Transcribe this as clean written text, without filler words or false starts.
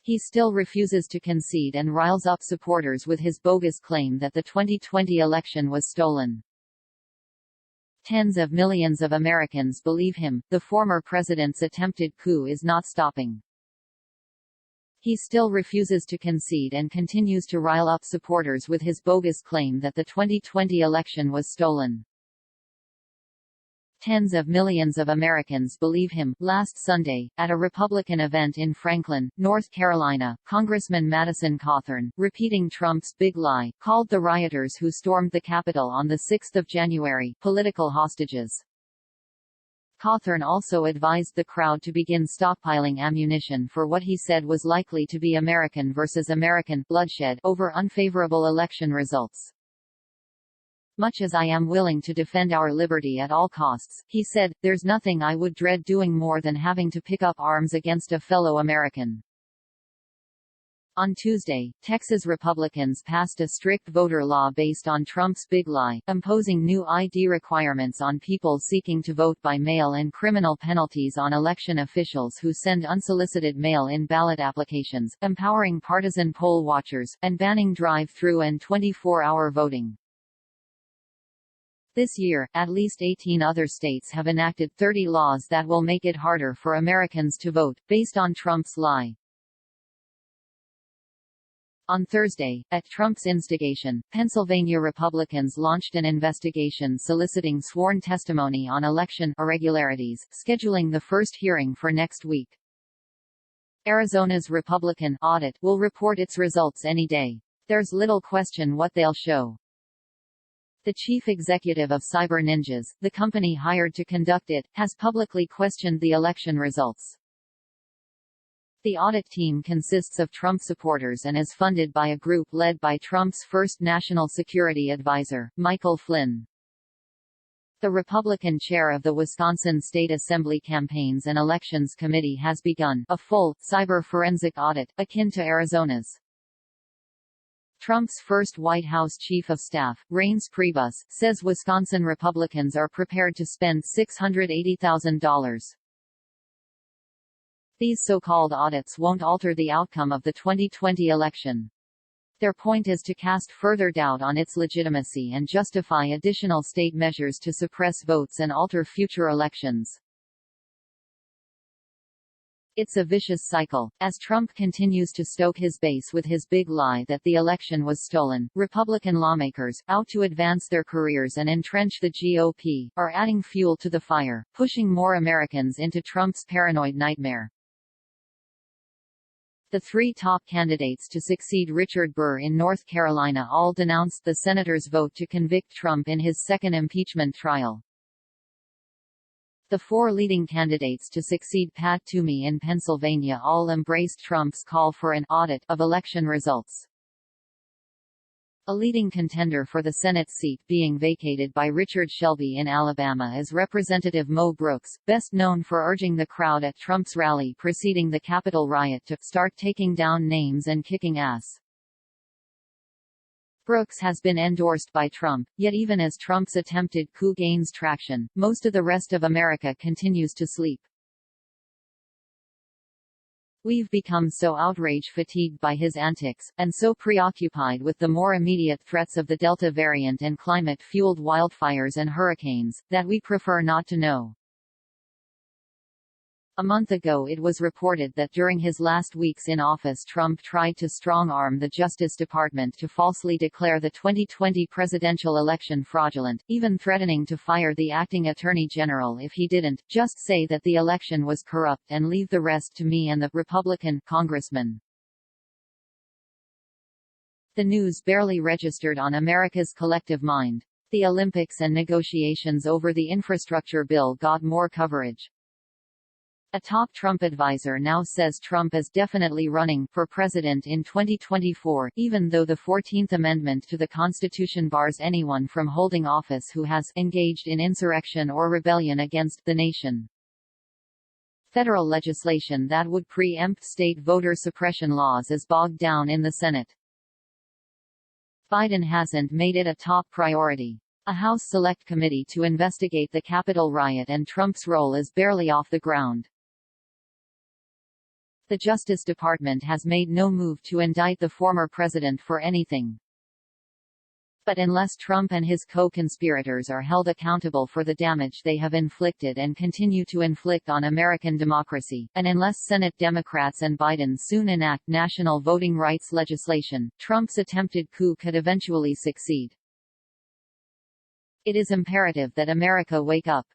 He still refuses to concede and riles up supporters with his bogus claim that the 2020 election was stolen. Tens of millions of Americans believe him. The former president's attempted coup is not stopping. He still refuses to concede and continues to rile up supporters with his bogus claim that the 2020 election was stolen. Tens of millions of Americans believe him. Last Sunday, at a Republican event in Franklin, North Carolina, Congressman Madison Cawthorn, repeating Trump's big lie, called the rioters who stormed the Capitol on 6 January political hostages. Cawthorn also advised the crowd to begin stockpiling ammunition for what he said was likely to be American versus American bloodshed over unfavorable election results. "Much as I am willing to defend our liberty at all costs," he said, "there's nothing I would dread doing more than having to pick up arms against a fellow American." On Tuesday, Texas Republicans passed a strict voter law based on Trump's big lie, imposing new ID requirements on people seeking to vote by mail and criminal penalties on election officials who send unsolicited mail-in ballot applications, empowering partisan poll watchers, and banning drive-through and 24-hour voting. This year, at least 18 other states have enacted 30 laws that will make it harder for Americans to vote, based on Trump's lie. On Thursday, at Trump's instigation, Pennsylvania Republicans launched an investigation soliciting sworn testimony on election irregularities, scheduling the first hearing for next week. Arizona's Republican audit will report its results any day. There's little question what they'll show. The chief executive of Cyber Ninjas, the company hired to conduct it, has publicly questioned the election results. The audit team consists of Trump supporters and is funded by a group led by Trump's first national security advisor, Michael Flynn. The Republican chair of the Wisconsin State Assembly Campaigns and Elections Committee has begun a full, cyber forensic audit, akin to Arizona's. Trump's first White House chief of staff, Reince Priebus, says Wisconsin Republicans are prepared to spend $680,000. These so-called audits won't alter the outcome of the 2020 election. Their point is to cast further doubt on its legitimacy and justify additional state measures to suppress votes and alter future elections. It's a vicious cycle. As Trump continues to stoke his base with his big lie that the election was stolen, Republican lawmakers, out to advance their careers and entrench the GOP, are adding fuel to the fire, pushing more Americans into Trump's paranoid nightmare. The three top candidates to succeed Richard Burr in North Carolina all denounced the senator's vote to convict Trump in his second impeachment trial. The four leading candidates to succeed Pat Toomey in Pennsylvania all embraced Trump's call for an audit of election results. A leading contender for the Senate seat being vacated by Richard Shelby in Alabama is Representative Mo Brooks, best known for urging the crowd at Trump's rally preceding the Capitol riot to start taking down names and kicking ass. Brooks has been endorsed by Trump, yet even as Trump's attempted coup gains traction, most of the rest of America continues to sleep. We've become so outrage-fatigued by his antics, and so preoccupied with the more immediate threats of the Delta variant and climate-fueled wildfires and hurricanes, that we prefer not to know. A month ago it was reported that during his last weeks in office Trump tried to strong-arm the Justice Department to falsely declare the 2020 presidential election fraudulent, even threatening to fire the acting attorney general if he didn't, just say that the election was corrupt and leave the rest to me and the Republican congressman. The news barely registered on America's collective mind. The Olympics and negotiations over the infrastructure bill got more coverage. A top Trump advisor now says Trump is definitely running for president in 2024, even though the 14th Amendment to the Constitution bars anyone from holding office who has engaged in insurrection or rebellion against the nation. Federal legislation that would preempt state voter suppression laws is bogged down in the Senate. Biden hasn't made it a top priority. A House Select Committee to investigate the Capitol riot and Trump's role is barely off the ground. The Justice Department has made no move to indict the former president for anything. But unless Trump and his co-conspirators are held accountable for the damage they have inflicted and continue to inflict on American democracy, and unless Senate Democrats and Biden soon enact national voting rights legislation, Trump's attempted coup could eventually succeed. It is imperative that America wake up.